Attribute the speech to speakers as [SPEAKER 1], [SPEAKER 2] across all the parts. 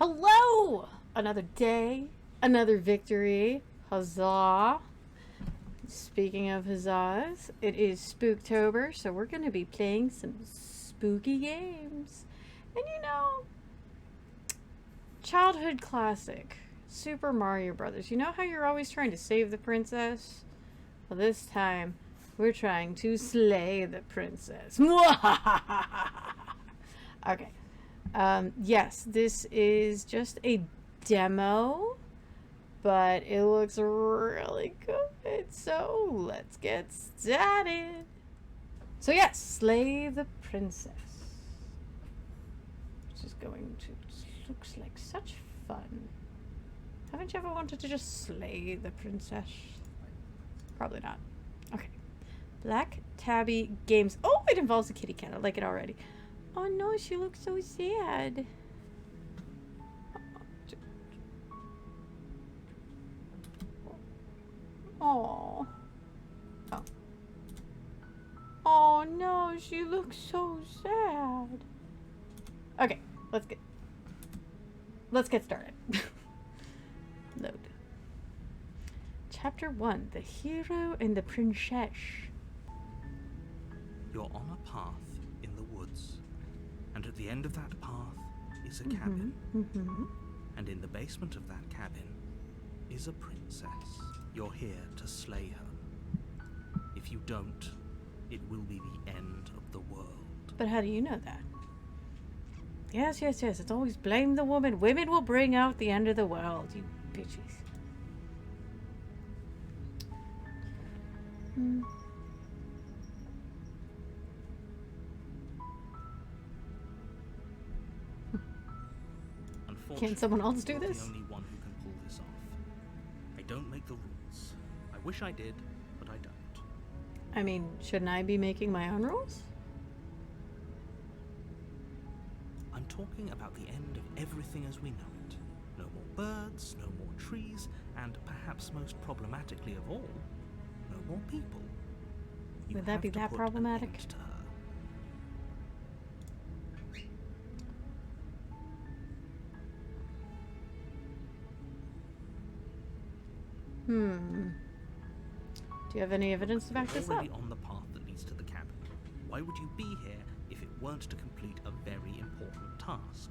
[SPEAKER 1] Hello! Another day, another victory. Huzzah! Speaking of huzzahs, it is Spooktober, so we're going to be playing some spooky games. And you know, childhood classic, Super Mario Brothers. You know how you're always trying to save the princess? Well, this time, we're trying to slay the princess. Okay. Yes, this is just a demo, but it looks really good. So let's get started. So yes, slay the princess. Which is going to, looks like such fun. Haven't you ever wanted to just slay the princess? Probably not. Okay. Black Tabby Games. Oh, it involves a kitty cat. I like it already. Oh no, she looks so sad. Oh. Oh. Oh no, she looks so sad. Okay, let's get started. Load. Chapter 1, The Hero and the Princess.
[SPEAKER 2] You're on a path in the woods, and at the end of that path is a cabin. And in the basement of that cabin is a princess. You're here to slay her. If you don't, it will be the end of the world.
[SPEAKER 1] But how do you know that? Yes, it's always blame the woman. Women will bring out the end of the world, you bitches. Can someone else do this?
[SPEAKER 2] I'm the only one who can pull this off. I don't make the rules. I wish I did, but I don't.
[SPEAKER 1] I mean, shouldn't I be making my own rules?
[SPEAKER 2] I'm talking about the end of everything as we know it. No more birds, no more trees, and perhaps most problematically of all, no more people.
[SPEAKER 1] Would that be that problematic?
[SPEAKER 2] To her.
[SPEAKER 1] Do you have any evidence to back this up?
[SPEAKER 2] Already on the path that leads to the cabin. Why would you be here if it weren't to complete a very important task?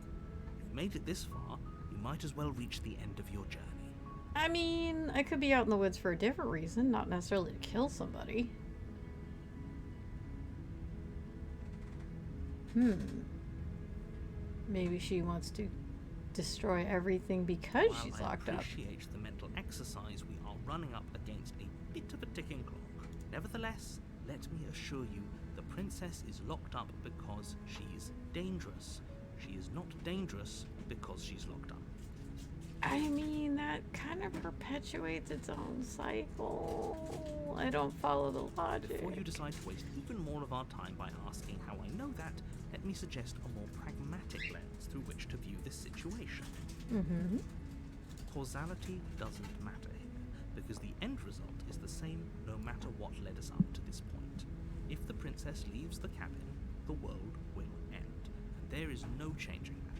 [SPEAKER 2] You've made it this far, you might as well reach the end of your journey.
[SPEAKER 1] I mean, I could be out in the woods for a different reason, not necessarily to kill somebody. Maybe she wants to destroy everything because
[SPEAKER 2] While
[SPEAKER 1] she's locked up.
[SPEAKER 2] I appreciate the mental exercise, we are running up against a bit of a ticking clock. Nevertheless, let me assure you, the princess is locked up because she's dangerous. She is not dangerous because she's locked up.
[SPEAKER 1] I mean, that kind of perpetuates its own cycle. I don't follow the logic.
[SPEAKER 2] Before you decide to waste even more of our time by asking how I know that, let me suggest a more pragmatic lens through which to view this situation. Causality doesn't matter here, because the end result is the same no matter what led us up to this point. If the princess leaves the cabin, the world will end, and there is no changing that.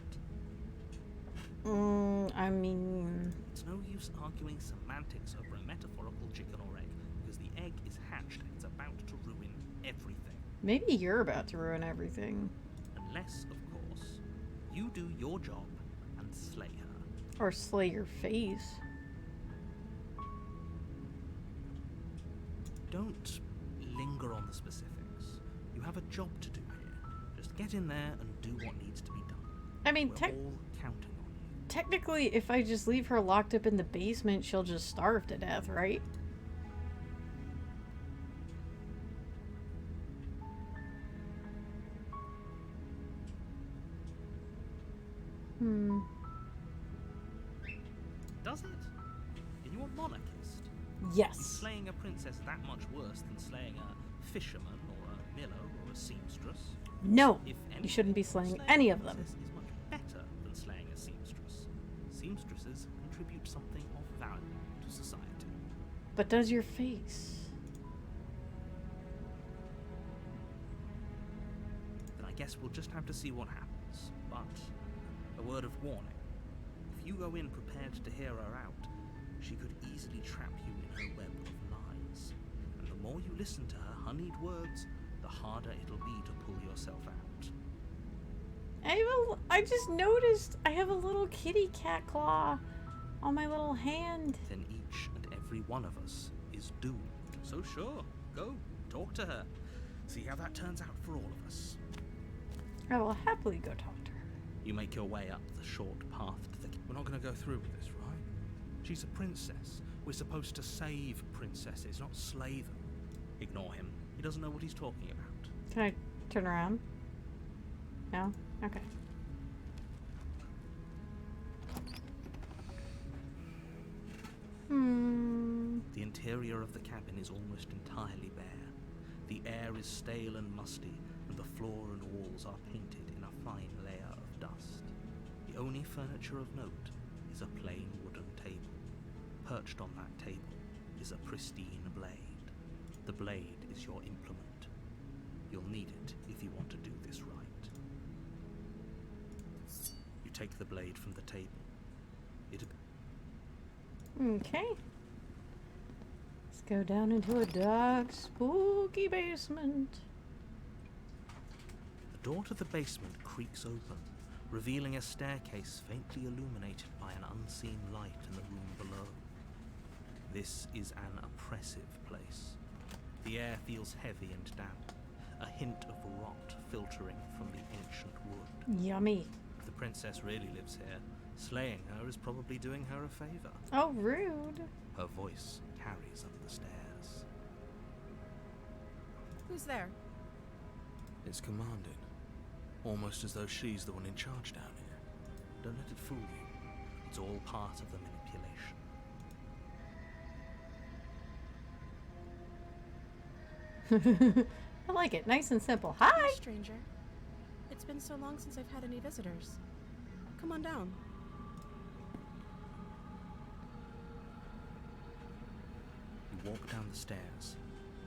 [SPEAKER 1] I mean...
[SPEAKER 2] It's no use arguing semantics over a metaphorical chicken or egg, because the egg is hatched and it's about to ruin everything.
[SPEAKER 1] Maybe you're about to ruin everything.
[SPEAKER 2] Unless, of course, you do your job and slay her.
[SPEAKER 1] Or slay your face.
[SPEAKER 2] Don't linger on the specifics. You have a job to do here. Just get in there and do what needs to be done.
[SPEAKER 1] I mean,
[SPEAKER 2] we're all counting on you.
[SPEAKER 1] Technically, if I just leave her locked up in the basement, she'll just starve to death, right?
[SPEAKER 2] Does it? Are you a monarchist?
[SPEAKER 1] Yes.
[SPEAKER 2] Is slaying a princess that much worse than slaying a fisherman or a miller or a seamstress?
[SPEAKER 1] No,
[SPEAKER 2] If anything,
[SPEAKER 1] you shouldn't be slaying
[SPEAKER 2] slaying
[SPEAKER 1] any
[SPEAKER 2] a
[SPEAKER 1] of them.
[SPEAKER 2] princess is much better than slaying a seamstress. Seamstresses contribute something of value to society.
[SPEAKER 1] But does your face?
[SPEAKER 2] Then I guess we'll just have to see what happens. But a word of warning. If you go in prepared to hear her out, she could easily trap you in her web of lies. And the more you listen to her honeyed words, the harder it'll be to pull yourself out.
[SPEAKER 1] I just noticed I have a little kitty cat claw on my little hand.
[SPEAKER 2] Then each and every one of us is doomed. So sure, go, talk to her. See how that turns out for all of us.
[SPEAKER 1] I will happily go talk to her.
[SPEAKER 2] You make your way up the short path to the... We're not going to go through with this, right? She's a princess. We're supposed to save princesses, not slay them. Ignore him. He doesn't know what he's talking about.
[SPEAKER 1] Can I turn around? No? Okay.
[SPEAKER 2] The interior of the cabin is almost entirely bare. The air is stale and musty, and the floor and walls are painted in a fine layer of dust. The only furniture of note is a plain wooden table. Perched on that table is a pristine blade. The blade is your implement. You'll need it if you want to do this right. You take the blade from the table.
[SPEAKER 1] Okay. Let's go down into a dark, spooky basement.
[SPEAKER 2] The door to the basement creaks open, revealing a staircase faintly illuminated by an unseen light in the room below. This is an oppressive place. The air feels heavy and damp, a hint of rot filtering from the ancient wood.
[SPEAKER 1] Yummy.
[SPEAKER 2] If the princess really lives here, slaying her is probably doing her a favor.
[SPEAKER 1] Oh, rude.
[SPEAKER 2] Her voice carries up the stairs.
[SPEAKER 3] Who's there?
[SPEAKER 2] It's commanded, almost as though she's the one in charge down here. Don't let it fool you. It's all part of the manipulation.
[SPEAKER 1] I like it. Nice and simple. Hi!
[SPEAKER 3] Hey, stranger. It's been so long since I've had any visitors. Come on down.
[SPEAKER 2] You walk down the stairs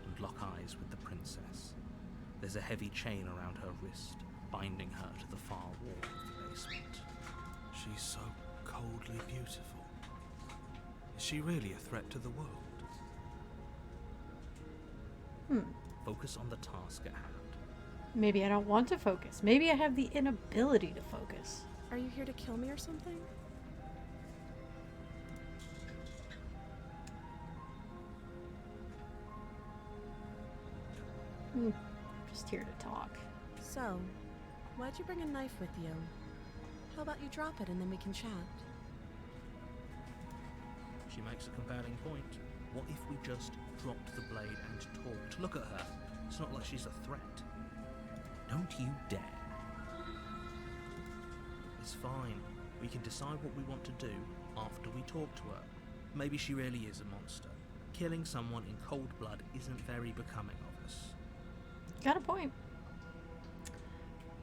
[SPEAKER 2] and lock eyes with the princess. There's a heavy chain around her wrist, binding her to the far wall of the basement. She's so coldly beautiful. Is she really a threat to the world? Focus on the task at hand.
[SPEAKER 1] Maybe I don't want to focus. Maybe I have the inability to focus.
[SPEAKER 3] Are you here to kill me or something?
[SPEAKER 1] Just here to talk.
[SPEAKER 3] So, why'd you bring a knife with you? How about you drop it and then we can chat?
[SPEAKER 2] She makes a compelling point. What if we just dropped the blade and talked? Look at her. It's not like she's a threat. Don't you dare. It's fine. We can decide what we want to do after we talk to her. Maybe she really is a monster. Killing someone in cold blood isn't very becoming of us.
[SPEAKER 1] Got a point.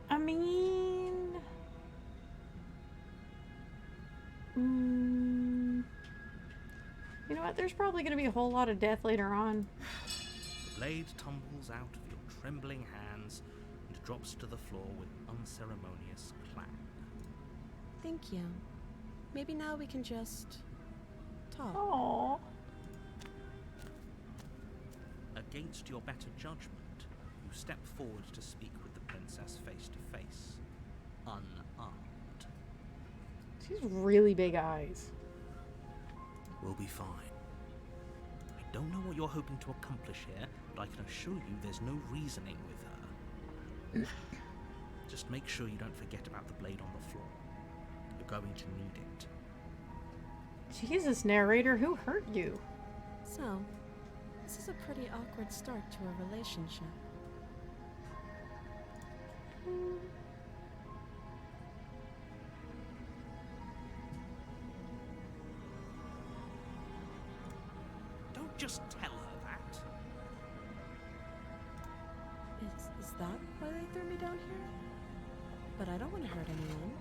[SPEAKER 1] I mean... You know what? There's probably going to be a whole lot of death later on.
[SPEAKER 2] The blade tumbles out of your trembling hands and drops to the floor with unceremonious clang.
[SPEAKER 3] Thank you. Maybe now we can just talk.
[SPEAKER 1] Aww.
[SPEAKER 2] Against your better judgment, you step forward to speak with the princess face to face, unarmed.
[SPEAKER 1] She's really big eyes.
[SPEAKER 2] We'll be fine. I don't know what you're hoping to accomplish here, but I can assure you there's no reasoning with her. Just make sure you don't forget about the blade on the floor. You're going to need it.
[SPEAKER 1] Jesus, narrator, who hurt you?
[SPEAKER 3] So, this is a pretty awkward start to a relationship.
[SPEAKER 2] Don't just tell her that.
[SPEAKER 3] Is that why they threw me down here? But I don't want to hurt anyone.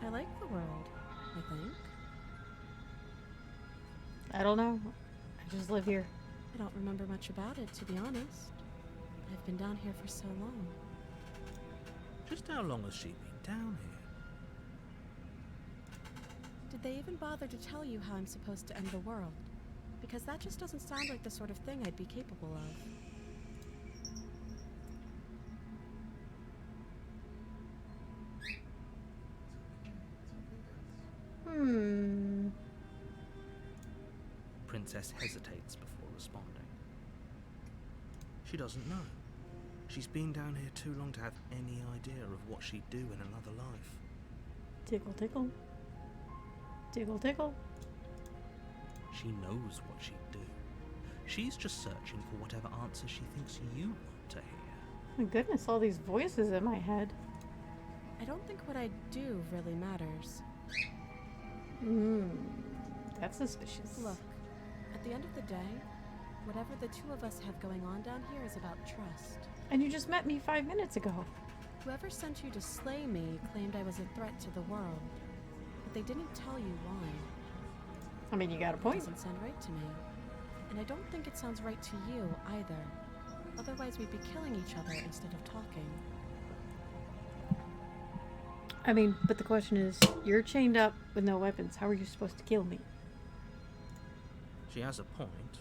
[SPEAKER 3] I like the world, I think.
[SPEAKER 1] I don't know. I just live here.
[SPEAKER 3] I don't remember much about it, to be honest. I've been down here for so long.
[SPEAKER 2] Just how long has she been down here?
[SPEAKER 3] Did they even bother to tell you how I'm supposed to end the world? Because that just doesn't sound like the sort of thing I'd be capable of.
[SPEAKER 2] Princess hesitates before responding. She doesn't know. She's been down here too long to have any idea of what she'd do in another life.
[SPEAKER 1] Tickle, tickle. Tickle, tickle.
[SPEAKER 2] She knows what she'd do. She's just searching for whatever answer she thinks you want to hear.
[SPEAKER 1] My goodness, all these voices in my head.
[SPEAKER 3] I don't think what I do really matters.
[SPEAKER 1] That's suspicious.
[SPEAKER 3] Look, at the end of the day, whatever the two of us have going on down here is about trust.
[SPEAKER 1] And you just met me 5 minutes ago.
[SPEAKER 3] Whoever sent you to slay me claimed I was a threat to the world, but they didn't tell you why.
[SPEAKER 1] I mean, you got a
[SPEAKER 3] It
[SPEAKER 1] point.
[SPEAKER 3] doesn't sound right to me. And I don't think it sounds right to you either. Otherwise we'd be killing each other instead of talking.
[SPEAKER 1] I mean, but the question is, you're chained up with no weapons. How are you supposed to kill me?
[SPEAKER 2] She has a point.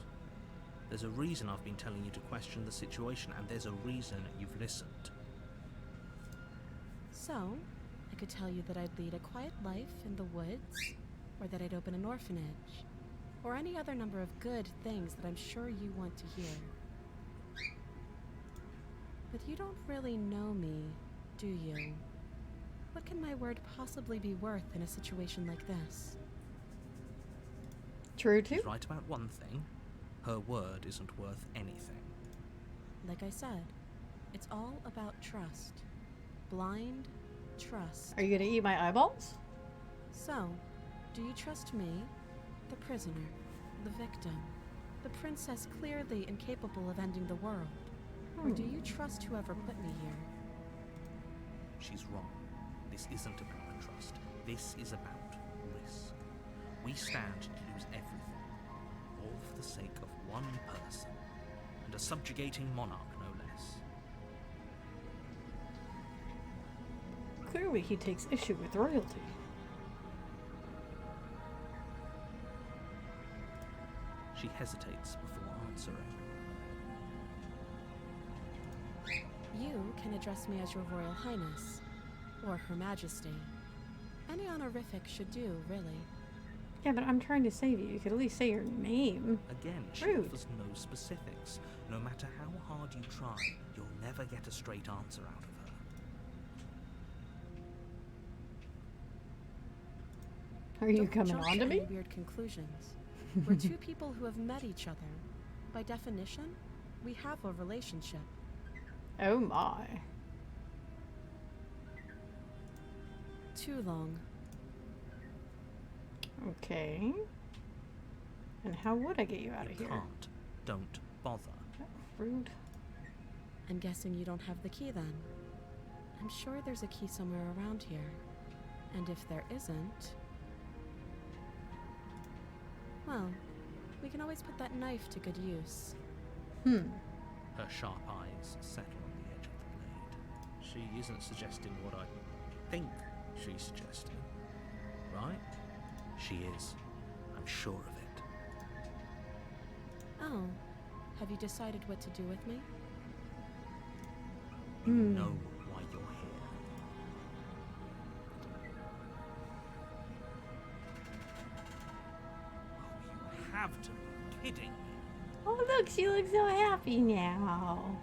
[SPEAKER 2] There's a reason I've been telling you to question the situation, and there's a reason you've listened.
[SPEAKER 3] So, I could tell you that I'd lead a quiet life in the woods, or that I'd open an orphanage, or any other number of good things that I'm sure you want to hear. But you don't really know me, do you? What can my word possibly be worth in a situation like this?
[SPEAKER 1] True, too.
[SPEAKER 2] She's right about one thing. Her word isn't worth anything.
[SPEAKER 3] Like I said, it's all about trust. Blind trust.
[SPEAKER 1] Are you gonna eat my eyeballs?
[SPEAKER 3] So, do you trust me, the prisoner, the victim, the princess clearly incapable of ending the world? Or do you trust whoever put me here?
[SPEAKER 2] She's wrong. This isn't about trust. This is about risk. We stand to lose everything, all for the sake of one person, and a subjugating monarch, no less.
[SPEAKER 1] Clearly he takes issue with royalty.
[SPEAKER 2] She hesitates before answering.
[SPEAKER 3] You can address me as your Royal Highness, or Her Majesty. Any honorific should do, really.
[SPEAKER 1] Yeah, but I'm trying to save you. You could at least say your name.
[SPEAKER 2] Again, she
[SPEAKER 1] Rude.
[SPEAKER 2] offers no specifics. No matter how hard you try, you'll never get a straight answer out of her.
[SPEAKER 1] Are you
[SPEAKER 3] Don't
[SPEAKER 1] coming
[SPEAKER 3] jump
[SPEAKER 1] on to
[SPEAKER 3] any
[SPEAKER 1] me?
[SPEAKER 3] weird conclusions. We're two people who have met each other. By definition, we have a relationship.
[SPEAKER 1] Oh my.
[SPEAKER 3] Too long.
[SPEAKER 1] Okay. And how would I get you out of
[SPEAKER 2] You
[SPEAKER 1] here?
[SPEAKER 2] can't. Don't bother.
[SPEAKER 1] Rude.
[SPEAKER 3] I'm guessing you don't have the key then. I'm sure there's a key somewhere around here. And if there isn't... well, we can always put that knife to good use.
[SPEAKER 2] Her sharp eyes settle on the edge of the blade. She isn't suggesting what I think she's suggesting, right? She is. I'm sure of it.
[SPEAKER 3] Oh, have you decided what to do with me?
[SPEAKER 2] You know why you're here. Oh, you have to be kidding me.
[SPEAKER 1] Oh look, she looks so happy now.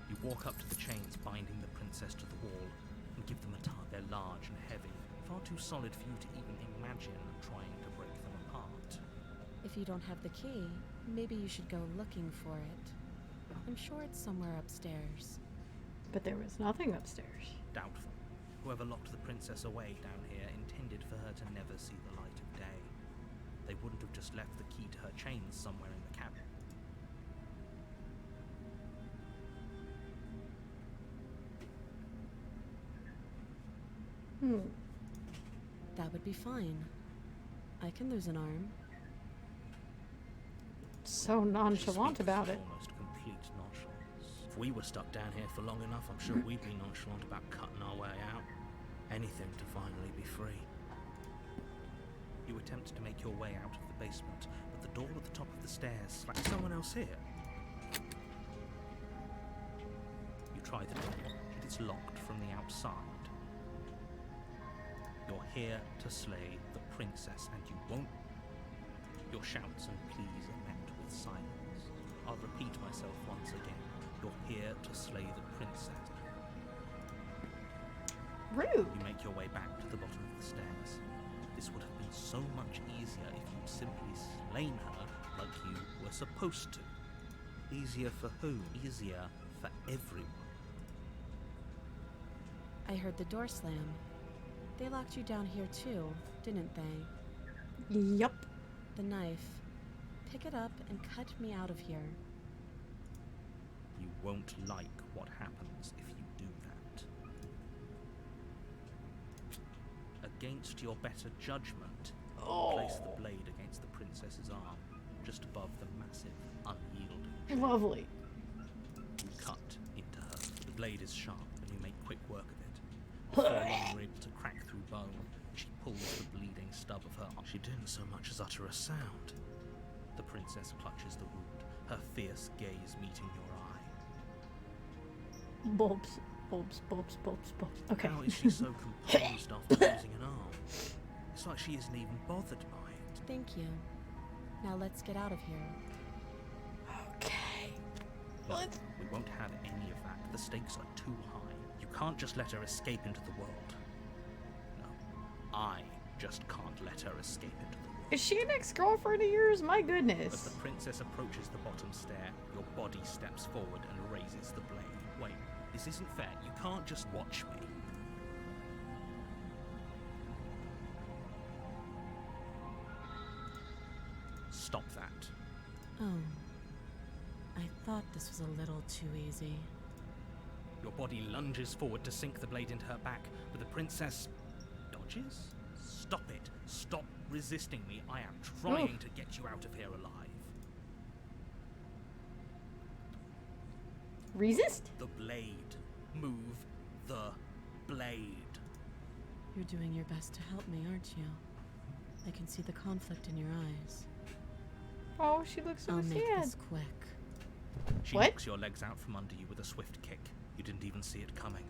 [SPEAKER 2] You walk up to the chains binding the princess to the wall and give them a tug. They're large and heavy, far too solid for you to even imagine trying to break them apart.
[SPEAKER 3] If you don't have the key, maybe you should go looking for it. I'm sure it's somewhere upstairs.
[SPEAKER 1] But there was nothing upstairs.
[SPEAKER 2] Doubtful. Whoever locked the princess away down here intended for her to never see the light of day. They wouldn't have just left the key to her chains somewhere in the cabin.
[SPEAKER 3] That would be fine. I can lose an arm.
[SPEAKER 1] So nonchalant
[SPEAKER 2] She speaks
[SPEAKER 1] about it.
[SPEAKER 2] Almost complete nonchalance. If we were stuck down here for long enough, I'm sure we'd be nonchalant about cutting our way out. Anything to finally be free. You attempt to make your way out of the basement, but the door at the top of the stairs slams. Is someone else here? You try the door, but it's locked from the outside. You're here to slay the princess, and you won't. Your shouts and pleas are met with silence. I'll repeat myself once again. You're here to slay the princess.
[SPEAKER 1] Rude.
[SPEAKER 2] You make your way back to the bottom of the stairs. This would have been so much easier if you'd simply slain her like you were supposed to. Easier for who? Easier for everyone.
[SPEAKER 3] I heard the door slam. They locked you down here too, didn't they?
[SPEAKER 1] Yup.
[SPEAKER 3] The knife. Pick it up and cut me out of here.
[SPEAKER 2] You won't like what happens if you do that. Against your better judgment, place the blade against the princess's arm, just above the massive, unyielding.
[SPEAKER 1] Lovely.
[SPEAKER 2] You cut into her. The blade is sharp, and you make quick work of it. Before long rib to crack through bone, she pulls the bleeding stub of her arm. She didn't so much as utter a sound. The princess clutches the wound, her fierce gaze meeting your eye.
[SPEAKER 1] Bulbs. Bulbs, bulbs, bulbs, bulbs. Okay.
[SPEAKER 2] How is she so composed after losing an arm? It's like she isn't even bothered by it.
[SPEAKER 3] Thank you. Now let's get out of here.
[SPEAKER 1] Okay.
[SPEAKER 2] No,
[SPEAKER 1] Let's...
[SPEAKER 2] we won't have any of that. The stakes are too high. You can't just let her escape into the world. No, I just can't let her escape into the world.
[SPEAKER 1] Is she an ex-girlfriend of yours? My
[SPEAKER 2] As
[SPEAKER 1] goodness.
[SPEAKER 2] the princess approaches the bottom stair, your body steps forward and raises the blade. Wait, this isn't fair. You can't just watch me. Stop that.
[SPEAKER 3] Oh. I thought this was a little too easy.
[SPEAKER 2] Your body lunges forward to sink the blade into her back, but the princess dodges? Stop it. Stop resisting me. I am trying to get you out of here alive.
[SPEAKER 1] Resist?
[SPEAKER 2] The blade. Move the blade.
[SPEAKER 3] You're doing your best to help me, aren't you? I can see the conflict in your eyes.
[SPEAKER 1] Oh, she looks so
[SPEAKER 3] I'll make
[SPEAKER 1] sad.
[SPEAKER 3] this quick.
[SPEAKER 2] She
[SPEAKER 1] What?
[SPEAKER 2] knocks your legs out from under you with a swift kick. You didn't even see it coming.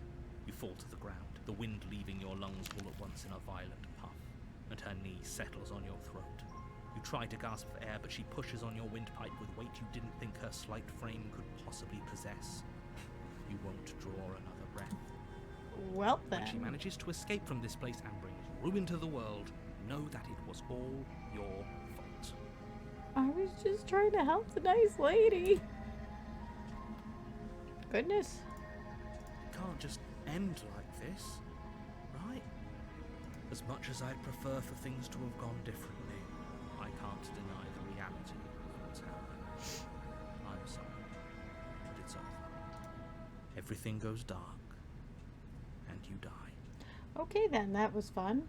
[SPEAKER 2] You fall to the ground, the wind leaving your lungs all at once in a violent puff, and her knee settles on your throat. You try to gasp for air, but she pushes on your windpipe with weight you didn't think her slight frame could possibly possess. You won't draw another breath.
[SPEAKER 1] Well
[SPEAKER 2] When she
[SPEAKER 1] then.
[SPEAKER 2] manages to escape from this place and brings ruin to the world, know that it was all your fault.
[SPEAKER 1] I was just trying to help the nice lady. Goodness.
[SPEAKER 2] It can't just end like this, right? As much as I'd prefer for things to have gone differently, I can't deny the reality of what's happening. I'm sorry, but it's over. Everything goes dark, and you die.
[SPEAKER 1] Okay then, that was fun.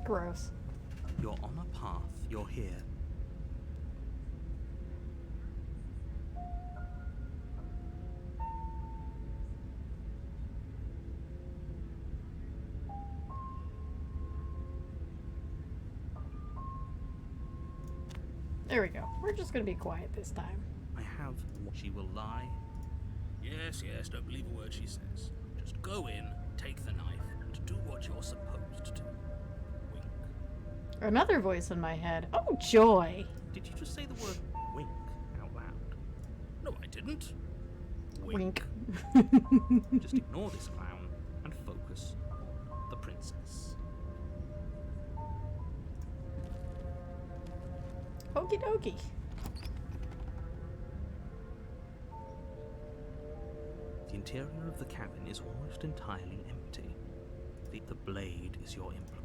[SPEAKER 1] Gross.
[SPEAKER 2] You're on a path, you're here.
[SPEAKER 1] There we go. We're just gonna be quiet this time.
[SPEAKER 2] I have. She will lie. Yes, yes, don't believe a word she says. Just go in, take the knife, and do what you're supposed to. Wink.
[SPEAKER 1] Another voice in my head. Oh, joy.
[SPEAKER 2] Did you just say the word wink out loud? No, I didn't.
[SPEAKER 1] Wink.
[SPEAKER 2] Just ignore this clown and focus on the princess.
[SPEAKER 1] Okie dokie.
[SPEAKER 2] The interior of the cabin is almost entirely empty. The blade is your implement.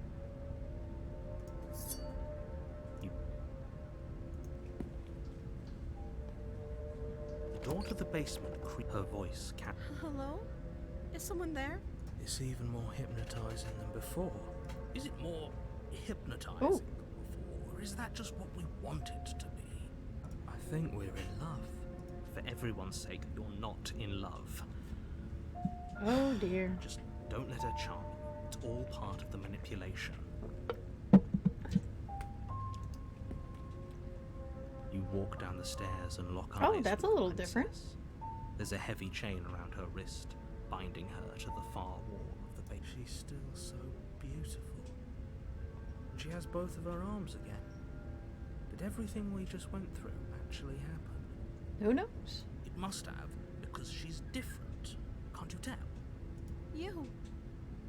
[SPEAKER 2] The door to the basement her voice
[SPEAKER 3] Hello? Is someone there?
[SPEAKER 2] It's even more hypnotizing than before. Is it more hypnotizing
[SPEAKER 1] Ooh.
[SPEAKER 2] than before, or is that just what we want it to be? I think we're in love. for everyone's sake, that you're not in love.
[SPEAKER 1] Oh dear.
[SPEAKER 2] Just don't let her charm you. It's all part of the manipulation. You walk down the stairs and lock eyes.
[SPEAKER 1] Oh, that's a
[SPEAKER 2] with the
[SPEAKER 1] little different.
[SPEAKER 2] princess. There's a heavy chain around her wrist, binding her to the far wall of the base. She's still so beautiful. And she has both of her arms again. Did everything we just went through actually happen?
[SPEAKER 1] Who knows?
[SPEAKER 2] It must have, because she's different. Can't you tell?
[SPEAKER 3] You.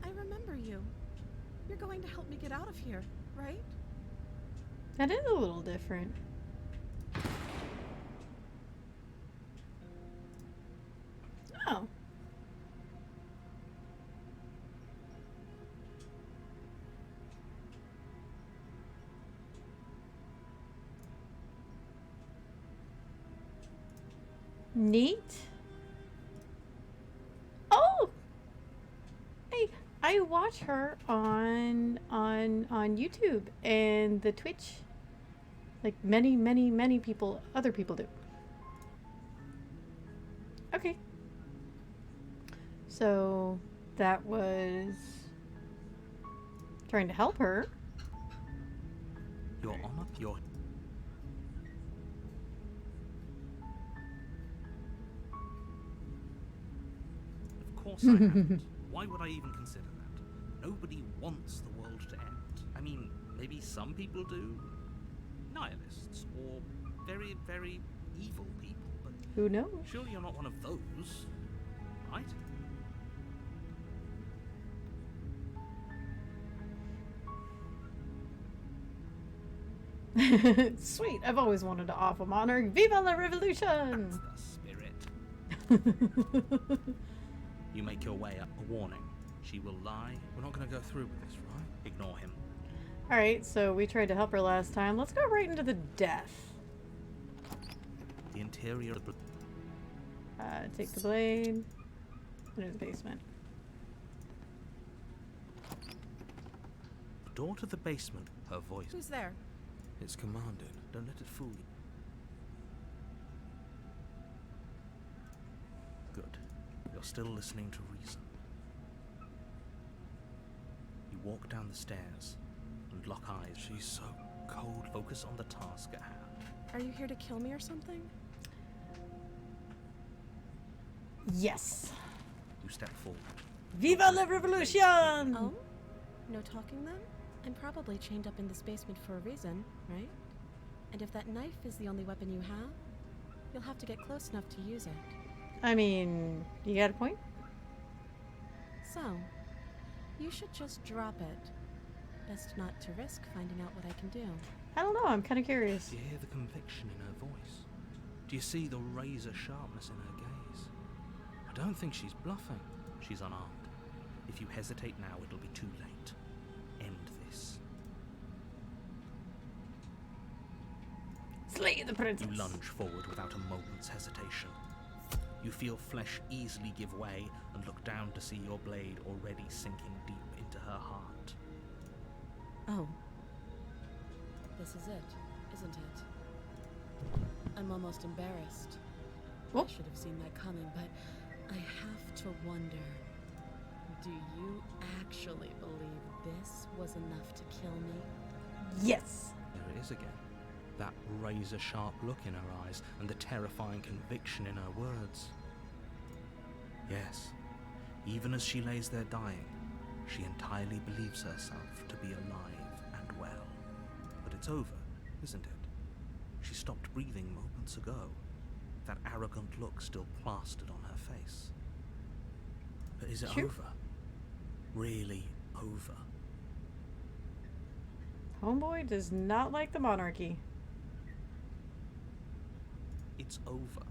[SPEAKER 3] I remember you. You're going to help me get out of here, right?
[SPEAKER 1] That is a little different. Oh. Neat. Oh, I watch her on YouTube and the Twitch, like many people, other people do. Okay. So that was trying to help her.
[SPEAKER 2] Your honor, your... Of course I haven't. Why would I even consider that? Nobody wants the world to end. I mean, maybe some people do. Nihilists, or very, very evil people, but
[SPEAKER 1] Who knows?
[SPEAKER 2] surely you're not one of those, right?
[SPEAKER 1] Sweet. I've always wanted to offer monarch. Viva la revolution!
[SPEAKER 2] That's the spirit. You make your way up. A warning. She will lie. We're not going to go through with this, right? Ignore him.
[SPEAKER 1] Alright, so we tried to help her last time. Let's go right into the death.
[SPEAKER 2] The interior of the...
[SPEAKER 1] Take the blade. Into the basement.
[SPEAKER 2] Door to the basement. Her voice.
[SPEAKER 3] Who's there?
[SPEAKER 2] It's commanded. Don't let it fool you. Good. You're still listening to reason. You walk down the stairs and lock eyes. She's so cold. Focus on the task at hand.
[SPEAKER 3] Are you here to kill me or something?
[SPEAKER 1] Yes.
[SPEAKER 2] You step forward.
[SPEAKER 1] Viva la revolution!
[SPEAKER 3] Oh? No talking then? I'm probably chained up in this basement for a reason, right? And if that knife is the only weapon you have, you'll have to get close enough to use it.
[SPEAKER 1] I mean, you got a point?
[SPEAKER 3] So, you should just drop it. Best not to risk finding out what I can do.
[SPEAKER 1] I don't know, I'm kind of curious.
[SPEAKER 2] Do you hear the conviction in her voice? Do you see the razor sharpness in her gaze? I don't think she's bluffing. She's unarmed. If you hesitate now, it'll be too late. End this.
[SPEAKER 1] Slay the princess.
[SPEAKER 2] You lunge forward without a moment's hesitation. You feel flesh easily give way and look down to see your blade already sinking deep into her heart.
[SPEAKER 3] Oh. This is it, isn't it? I'm almost embarrassed.
[SPEAKER 1] Oh.
[SPEAKER 3] I should have seen that coming, but I have to wonder. Do you actually believe this was enough to kill me?
[SPEAKER 1] Yes.
[SPEAKER 2] There it is again. That razor-sharp look in her eyes and the terrifying conviction in her words. Yes, even as she lays there dying, she entirely believes herself to be alive and well. But it's over, isn't it? She stopped breathing moments ago, that arrogant look still plastered on her face. But is it
[SPEAKER 1] Sure.
[SPEAKER 2] over? Really over?
[SPEAKER 1] Homeboy does not like the monarchy.
[SPEAKER 2] It's over.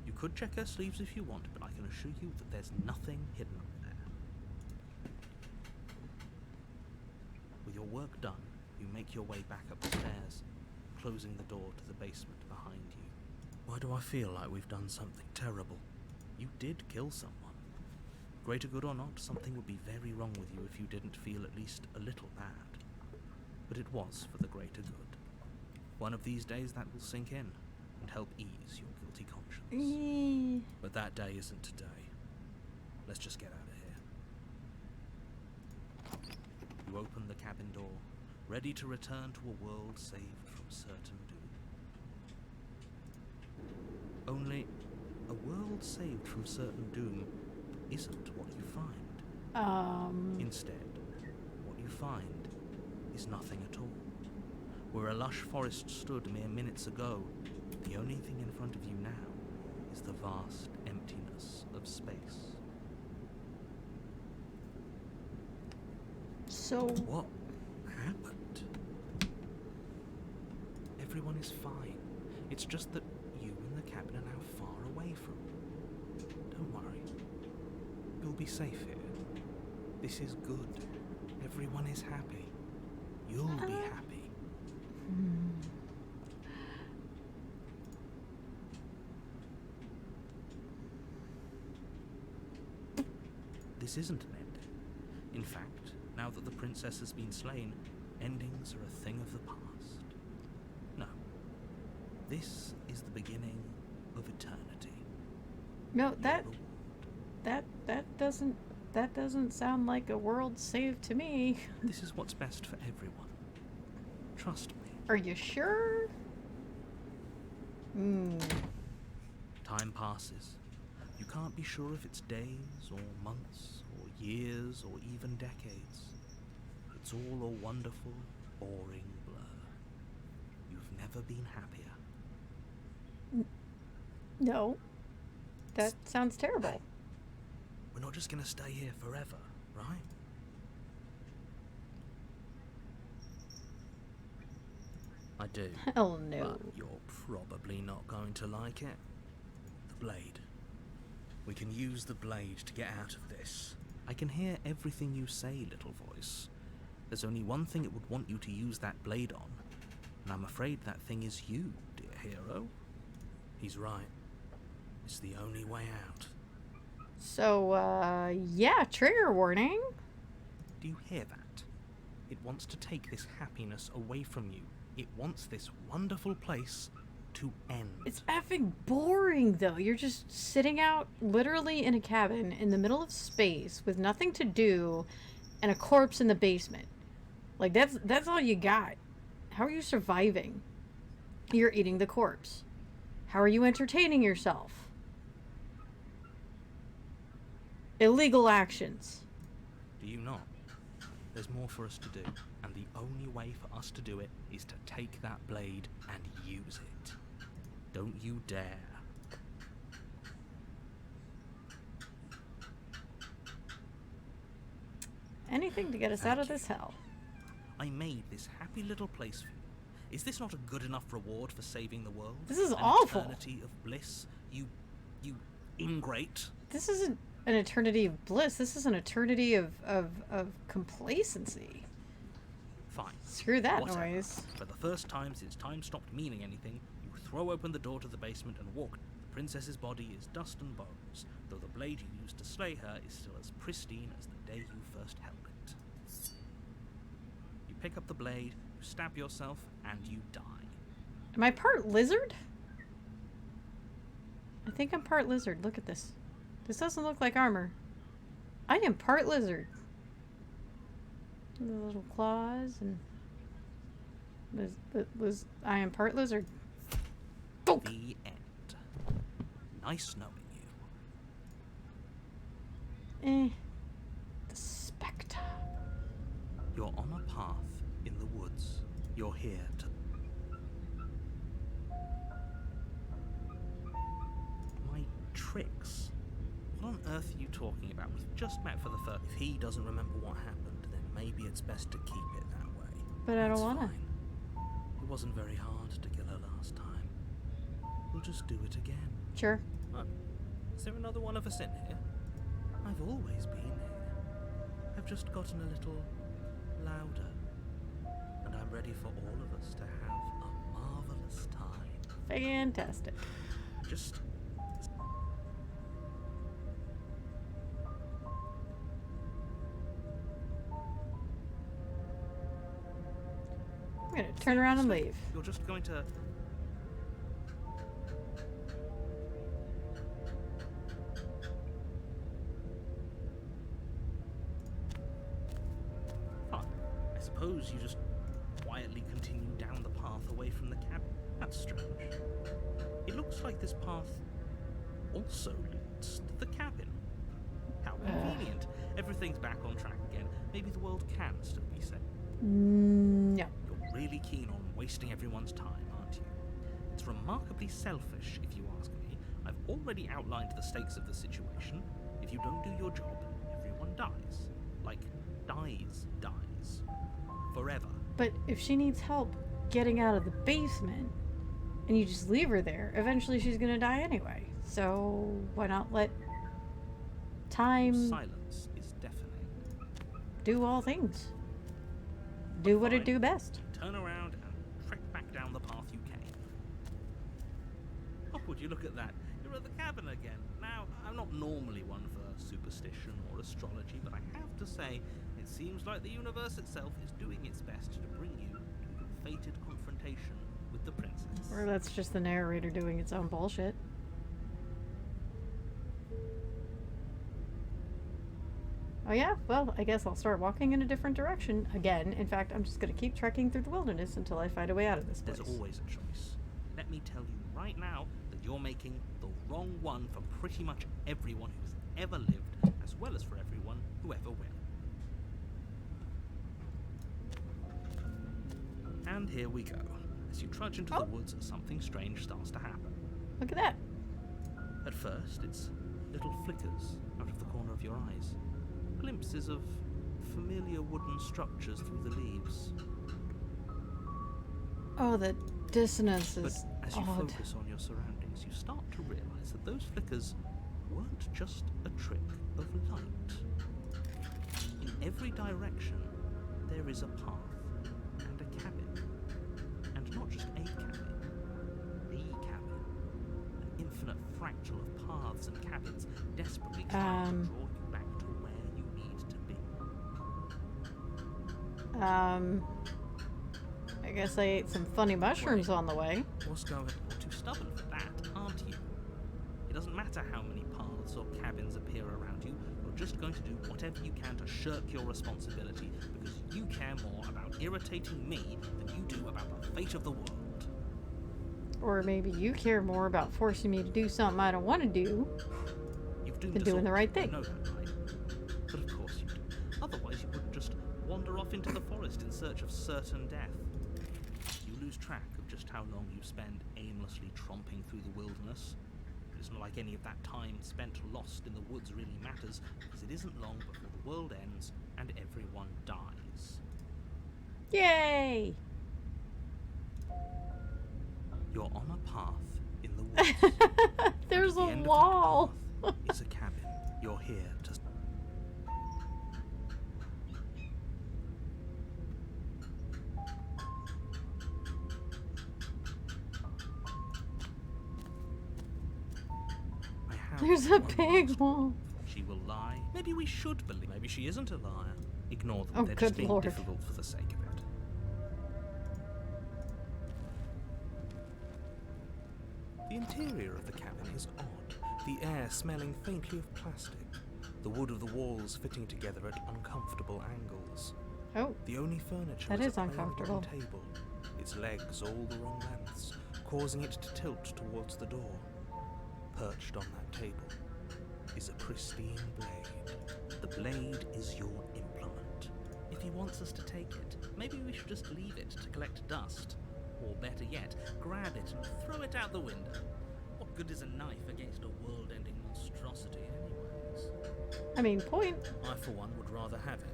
[SPEAKER 2] You could check her sleeves if you want, but I can assure you that there's nothing hidden up there. With your work done, you make your way back up the stairs, closing the door to the basement behind you. Why do I feel like we've done something terrible? You did kill someone. Greater good or not, something would be very wrong with you if you didn't feel at least a little bad. But it was for the greater good. One of these days that will sink in and help ease your guilty conscience. But that day isn't today. Let's just get out of here. You open the cabin door, ready to return to a world saved from certain doom. Only, a world saved from certain doom isn't what you find. Instead, what you find is nothing at all. Where a lush forest stood mere minutes ago, the only thing in front of you now is the vast emptiness of space.
[SPEAKER 1] So...
[SPEAKER 2] What happened? Everyone is fine. It's just that you and the cabin are now far away from. Don't worry. You'll be safe here. This is good. Everyone is happy. You'll be happy. This isn't an ending. In fact, now that the princess has been slain, endings are a thing of the past. No. This is the beginning of eternity.
[SPEAKER 1] No,
[SPEAKER 2] Your reward.
[SPEAKER 1] that doesn't sound like a world saved to me.
[SPEAKER 2] This is what's best for everyone. Trust me.
[SPEAKER 1] Are you sure?
[SPEAKER 2] Time passes. You can't be sure if it's days or months or years or even decades. It's all a wonderful, boring blur. You've never been happier.
[SPEAKER 1] No. That sounds terrible.
[SPEAKER 2] Hey, we're not just gonna stay here forever, right? I do.
[SPEAKER 1] Hell no.
[SPEAKER 2] But you're probably not going to like it. The blade. We can use the blade to get out of this. I can hear everything you say, little voice. There's only one thing it would want you to use that blade on, and I'm afraid that thing is you, dear hero. He's right. It's the only way out.
[SPEAKER 1] So, yeah, trigger warning.
[SPEAKER 2] Do you hear that? It wants to take this happiness away from you. It wants this wonderful place to end.
[SPEAKER 1] It's effing boring, though. You're just sitting out literally in a cabin in the middle of space with nothing to do and a corpse in the basement. Like, that's all you got. How are you surviving? You're eating the corpse. How are you entertaining yourself? Illegal actions.
[SPEAKER 2] Do you not? There's more for us to do, and the only way for us to do it is to take that blade and use it. Don't you dare.
[SPEAKER 1] Anything to get us out of this hell.
[SPEAKER 2] I made this happy little place for you. Is this not a good enough reward for saving the world?
[SPEAKER 1] This is
[SPEAKER 2] An
[SPEAKER 1] awful.
[SPEAKER 2] eternity of bliss, you ingrate.
[SPEAKER 1] This isn't an eternity of bliss. This is an eternity of complacency.
[SPEAKER 2] Fine.
[SPEAKER 1] Screw that
[SPEAKER 2] Whatever.
[SPEAKER 1] noise.
[SPEAKER 2] For the first time since time stopped meaning anything, you throw open the door to the basement and walk. The princess's body is dust and bones, though the blade you used to slay her is still as pristine as the day you first held it. You pick up the blade, you stab yourself, and you die.
[SPEAKER 1] Am I part lizard? I think I'm part lizard. Look at this. This doesn't look like armor. I am part lizard. The little claws and I am part lizard. Go.
[SPEAKER 2] The end. Nice knowing you.
[SPEAKER 1] The spectre.
[SPEAKER 2] You're on a path in the woods. You're here to... My tricks? What on earth are you talking about? We've just met for the first... If he doesn't remember what happened, then maybe it's best to keep it that way.
[SPEAKER 1] But I don't
[SPEAKER 2] That's
[SPEAKER 1] wanna.
[SPEAKER 2] fine. It wasn't very hard to kill her last time. We'll just do it again.
[SPEAKER 1] Sure.
[SPEAKER 2] Oh, is there another one of us in here? I've always been here. I've just gotten a little louder. And I'm ready for all of us to have a marvelous time.
[SPEAKER 1] Fantastic.
[SPEAKER 2] Just...
[SPEAKER 1] I'm gonna turn around and leave.
[SPEAKER 2] You're just going to... suppose you just quietly continue down the path away from the cabin. That's strange. It looks like this path also leads to the cabin. How convenient. Everything's back on track again. Maybe the world can still be saved.
[SPEAKER 1] No.
[SPEAKER 2] You're really keen on wasting everyone's time, aren't you? It's remarkably selfish, if you ask me. I've already outlined the stakes of the situation. If you don't do your job, everyone dies. Like, dies. Forever.
[SPEAKER 1] But if she needs help getting out of the basement, and you just leave her there, eventually she's gonna die anyway. So why not let time
[SPEAKER 2] Silence is deafening.
[SPEAKER 1] do all things? Do what it do best.
[SPEAKER 2] Turn around and trek back down the path you came. Oh, would you look at that? You're at the cabin again. Now, I'm not normally one for superstition or astrology, but I have to say, it seems like the universe itself is doing its best to bring you to your fated confrontation with the princess.
[SPEAKER 1] Or that's just the narrator doing its own bullshit. Oh yeah? Well, I guess I'll start walking in a different direction again. In fact, I'm just gonna keep trekking through the wilderness until I find a way out of this place.
[SPEAKER 2] There's always a choice. Let me tell you right now that you're making the wrong one for pretty much everyone who's ever lived, as well as for everyone who ever will. And here we go. As you trudge into the woods, something strange starts to happen.
[SPEAKER 1] Look at that.
[SPEAKER 2] At first, it's little flickers out of the corner of your eyes. Glimpses of familiar wooden structures through the leaves.
[SPEAKER 1] Oh, the dissonance
[SPEAKER 2] But
[SPEAKER 1] is
[SPEAKER 2] as you
[SPEAKER 1] odd.
[SPEAKER 2] focus on your surroundings, you start to realize that those flickers weren't just a trick of light. In every direction, there is a path and a cabin. And not just a cabin, the cabin. An infinite fractal of paths and cabins desperately trying to draw you back to where you need to be.
[SPEAKER 1] I guess I ate some funny mushrooms on the way.
[SPEAKER 2] What's going on? You're too stubborn for that, aren't you? It doesn't matter how many paths or cabins appear around you, you're just going to do whatever you can to shirk your responsibility because you care more about irritating me than you do about the fate of the world.
[SPEAKER 1] Or maybe you care more about forcing me to do something I don't want to do
[SPEAKER 2] You've doomed
[SPEAKER 1] than
[SPEAKER 2] us
[SPEAKER 1] doing
[SPEAKER 2] all.
[SPEAKER 1] the right thing.
[SPEAKER 2] You know that, right? But of course you do. Otherwise you wouldn't just wander off into the forest in search of certain death. You lose track of just how long you spend aimlessly tromping through the wilderness. It's not like any of that time spent lost in the woods really matters, because it isn't long before the world ends and everyone dies.
[SPEAKER 1] Yay!
[SPEAKER 2] You're on a path in the woods.
[SPEAKER 1] There's
[SPEAKER 2] At the
[SPEAKER 1] a
[SPEAKER 2] end of that
[SPEAKER 1] wall.
[SPEAKER 2] path is a cabin. You're here to... I have
[SPEAKER 1] There's a
[SPEAKER 2] one
[SPEAKER 1] big
[SPEAKER 2] last
[SPEAKER 1] wall.
[SPEAKER 2] She will lie. Maybe we should believe. Maybe she isn't a liar. Ignore them.
[SPEAKER 1] Oh,
[SPEAKER 2] They're
[SPEAKER 1] good
[SPEAKER 2] just being
[SPEAKER 1] Lord.
[SPEAKER 2] difficult for the sake of it. The interior of the cabin is odd. The air smelling faintly of plastic. The wood of the walls fitting together at uncomfortable angles.
[SPEAKER 1] Oh,
[SPEAKER 2] The only furniture
[SPEAKER 1] That
[SPEAKER 2] is
[SPEAKER 1] is
[SPEAKER 2] a plain
[SPEAKER 1] uncomfortable.
[SPEAKER 2] wooden table. Its legs all the wrong lengths, causing it to tilt towards the door. Perched on that table is a pristine blade. The blade is your implement. If he wants us to take it, maybe we should just leave it to collect dust. Or better yet, grab it and throw it out the window. What good is a knife against a world-ending monstrosity anyways?
[SPEAKER 1] I mean, point.
[SPEAKER 2] I, for one, would rather have it.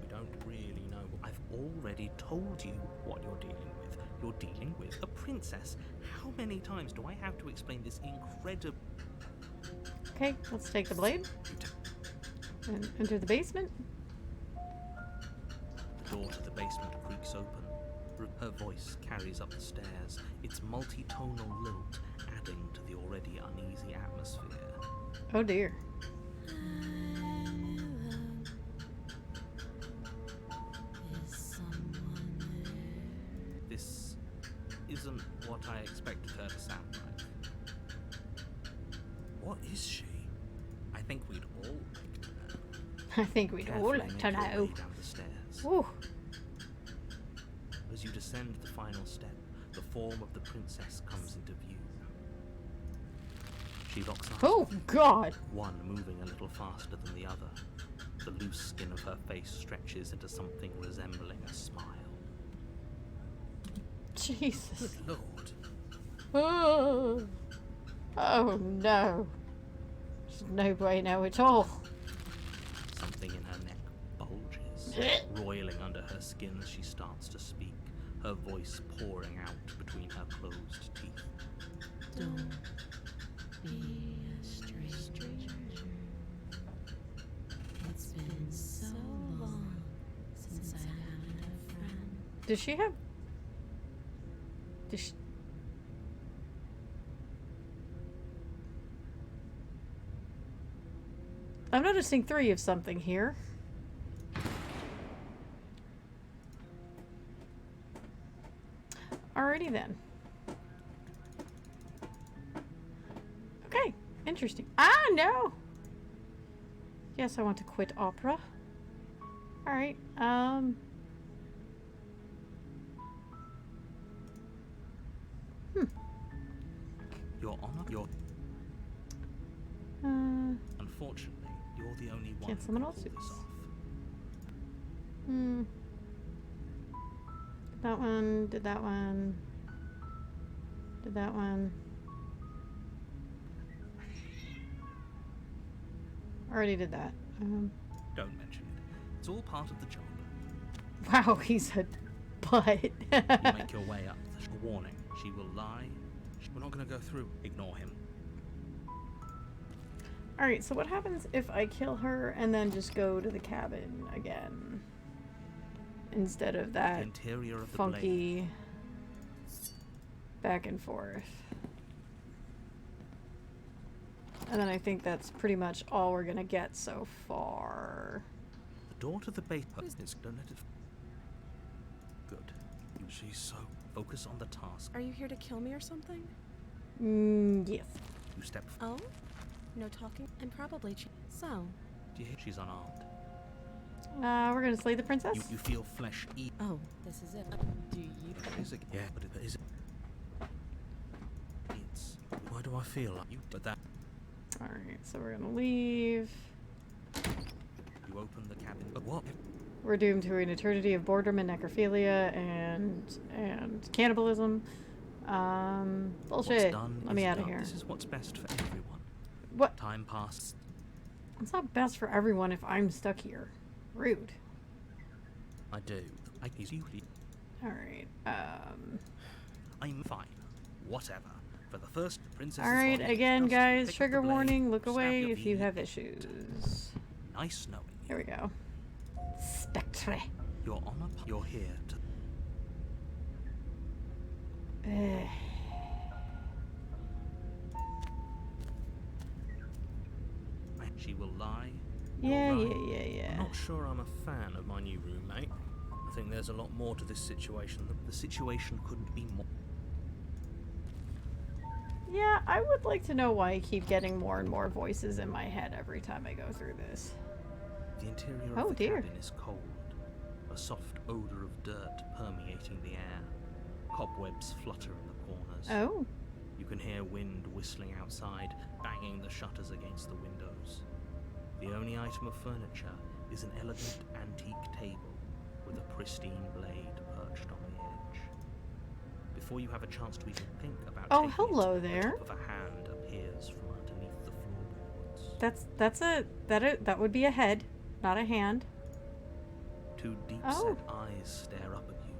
[SPEAKER 2] We don't really know. I've already told you what you're dealing with. You're dealing with a princess. How many times do I have to explain this incredible...
[SPEAKER 1] Okay, let's take the blade and enter the basement.
[SPEAKER 2] The door to the basement creaks open. Her voice carries up the stairs, its multi-tonal lilt adding to the already uneasy atmosphere.
[SPEAKER 1] Oh dear.
[SPEAKER 3] Is someone there?
[SPEAKER 2] This isn't what I expected her to sound like. What is she? I think we'd all like to know.
[SPEAKER 1] I think we'd all
[SPEAKER 2] Carefully
[SPEAKER 1] like
[SPEAKER 2] make
[SPEAKER 1] to
[SPEAKER 2] your way
[SPEAKER 1] know.
[SPEAKER 2] down the stairs.
[SPEAKER 1] Ooh.
[SPEAKER 2] As you descend the final step, the form of the princess comes into view. She locks eyes.
[SPEAKER 1] Oh, God!
[SPEAKER 2] One moving a little faster than the other. The loose skin of her face stretches into something resembling a smile.
[SPEAKER 1] Jesus.
[SPEAKER 2] Good Lord.
[SPEAKER 1] Oh, oh no. There's no bueno at all.
[SPEAKER 2] Something in her neck bulges, roiling under her skin as she starts to speak, her voice pouring out between her closed teeth.
[SPEAKER 3] Don't be a stranger. It's been so long since I had a friend.
[SPEAKER 1] Does she have... Does she... I'm noticing 3 of something here. Alrighty then. Okay, interesting. Ah, no! Yes, I want to quit opera. Alright,
[SPEAKER 2] Your Honor, unfortunately, you're the only one
[SPEAKER 1] Can't
[SPEAKER 2] who
[SPEAKER 1] summon
[SPEAKER 2] can
[SPEAKER 1] all
[SPEAKER 2] pull this
[SPEAKER 1] suits.
[SPEAKER 2] off.
[SPEAKER 1] Did that one, did that one. Did that one. Already did that.
[SPEAKER 2] Don't mention it. It's all part of the job.
[SPEAKER 1] Wow, he's a butt.
[SPEAKER 2] You make your way up. A warning. She will lie. We're not going to go through. Ignore him.
[SPEAKER 1] Alright, so what happens if I kill her and then just go to the cabin again? Instead of
[SPEAKER 2] The
[SPEAKER 1] that
[SPEAKER 2] interior of the
[SPEAKER 1] funky back and forth. And then I think that's pretty much all we're gonna get so far.
[SPEAKER 2] The door to the base is donated. Good. She's so focus on the task.
[SPEAKER 3] Are you here to kill me or something?
[SPEAKER 1] Yes.
[SPEAKER 2] You step.
[SPEAKER 3] Oh? No talking? I'm probably so.
[SPEAKER 2] Do you hear? She's unarmed.
[SPEAKER 1] We're gonna slay the princess?
[SPEAKER 2] You feel flesh eat.
[SPEAKER 3] Oh, this is it. Do you?
[SPEAKER 2] Is it? Yeah, but is it? It's. Why do I feel like you? But that.
[SPEAKER 1] Alright, so we're gonna leave.
[SPEAKER 2] You open the cabin. But what?
[SPEAKER 1] We're doomed to an eternity of boredom and necrophilia and cannibalism.
[SPEAKER 2] What's
[SPEAKER 1] Bullshit.
[SPEAKER 2] done
[SPEAKER 1] Let me
[SPEAKER 2] is
[SPEAKER 1] out of
[SPEAKER 2] done.
[SPEAKER 1] here.
[SPEAKER 2] This is what's best for everyone.
[SPEAKER 1] What?
[SPEAKER 2] Time passes.
[SPEAKER 1] It's not best for everyone if I'm stuck here. Rude.
[SPEAKER 2] I do. I you.
[SPEAKER 1] Alright,
[SPEAKER 2] I'm fine. Whatever. For the first princess.
[SPEAKER 1] Alright, again, guys, trigger warning, look away if you have issues.
[SPEAKER 2] Nice knowing you.
[SPEAKER 1] Here we go. Spectre.
[SPEAKER 2] Your Honor, you're here to. She will lie.
[SPEAKER 1] Yeah,
[SPEAKER 2] You're right.
[SPEAKER 1] yeah.
[SPEAKER 2] I'm not sure I'm a fan of my new roommate. I think there's a lot more to this situation. The situation couldn't be more.
[SPEAKER 1] Yeah, I would like to know why I keep getting more and more voices in my head every time I go through this.
[SPEAKER 2] The interior
[SPEAKER 1] Oh,
[SPEAKER 2] of the
[SPEAKER 1] dear.
[SPEAKER 2] cabin is cold. A soft odor of dirt permeating the air. Cobwebs flutter in the corners.
[SPEAKER 1] Oh.
[SPEAKER 2] You can hear wind whistling outside, banging the shutters against the windows. The only item of furniture is an elegant antique table with a pristine blade perched on the edge. Before you have a chance to even think about taking
[SPEAKER 1] hello
[SPEAKER 2] it,
[SPEAKER 1] there.
[SPEAKER 2] the top of a hand appears from underneath the floorboards.
[SPEAKER 1] That would be a head, not a hand.
[SPEAKER 2] Two deep-set eyes stare up at you,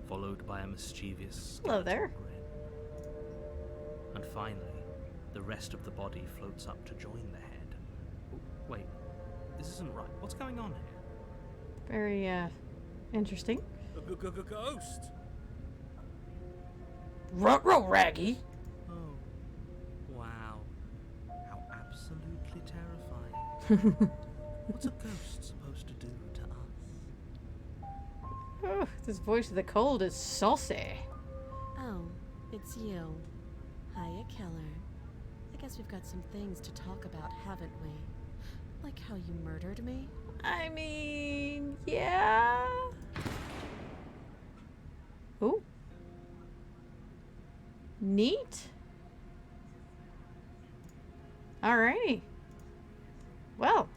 [SPEAKER 2] followed by a mischievous
[SPEAKER 1] Hello there.
[SPEAKER 2] skeletal grin. And finally, the rest of the body floats up to join the head. Oh, wait, this isn't right. What's going on here?
[SPEAKER 1] Very, interesting.
[SPEAKER 2] A ghost!
[SPEAKER 1] Ruh-roh, Raggy!
[SPEAKER 2] Oh, wow. How absolutely terrifying. What's a ghost supposed to do to us?
[SPEAKER 1] Oh, this voice of the cold is saucy.
[SPEAKER 3] Oh, it's you. Hiya, Keller. I guess we've got some things to talk about, haven't we? Like how you murdered me?
[SPEAKER 1] I mean, yeah. Ooh. Neat. Alrighty. Well.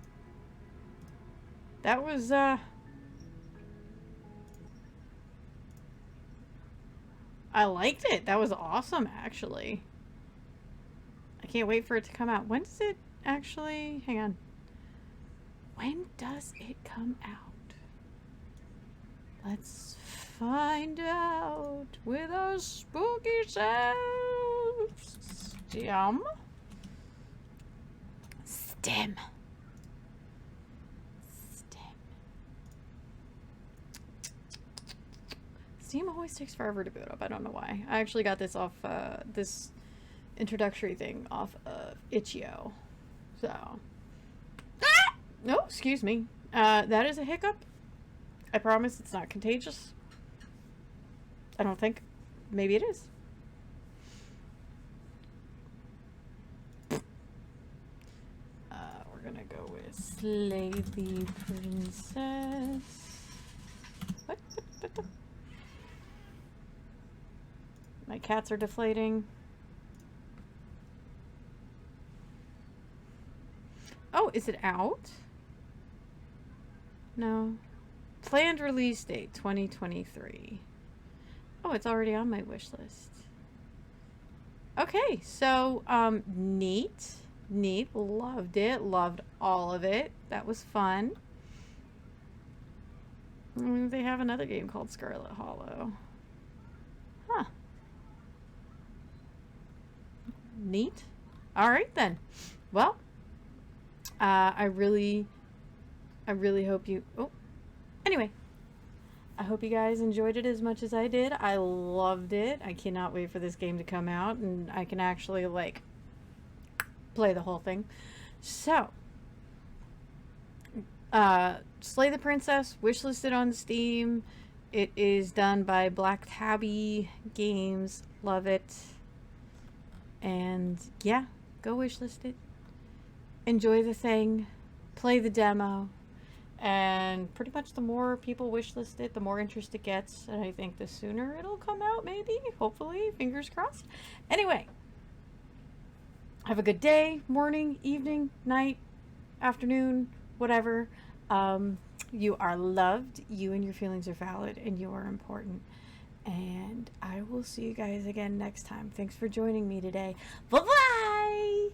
[SPEAKER 1] That was, I liked it. That was awesome, actually. I can't wait for it to come out. When does it actually... Hang on. When does it come out? Let's find out with our spooky selves. Stem. Stem. Steam always takes forever to boot up. I don't know why. I actually got this off, this introductory thing off of Itch.io. So. Ah! No, excuse me. That is a hiccup. I promise it's not contagious. I don't think. Maybe it is. We're gonna go with Slay the Princess. What? My cats are deflating. Oh, is it out? No. Planned release date 2023. Oh, it's already on my wish list. Okay, so neat. Neat. Loved it. Loved all of it. That was fun. They have another game called Scarlet Hollow. Huh. Neat. All right then. Well, I really hope you... Oh. Anyway. I hope you guys enjoyed it as much as I did. I loved it. I cannot wait for this game to come out and I can actually, like, play the whole thing. So, Slay the Princess, wishlisted on Steam. It is done by Black Tabby Games. Love it. And, yeah, go wishlist it. Enjoy the thing. Play the demo. And pretty much the more people wishlist it, the more interest it gets. And I think the sooner it'll come out, maybe. Hopefully. Fingers crossed. Anyway. Have a good day, morning, evening, night, afternoon, whatever. You are loved. You and your feelings are valid. And you are important. And I will see you guys again next time. Thanks for joining me today. Bye-bye!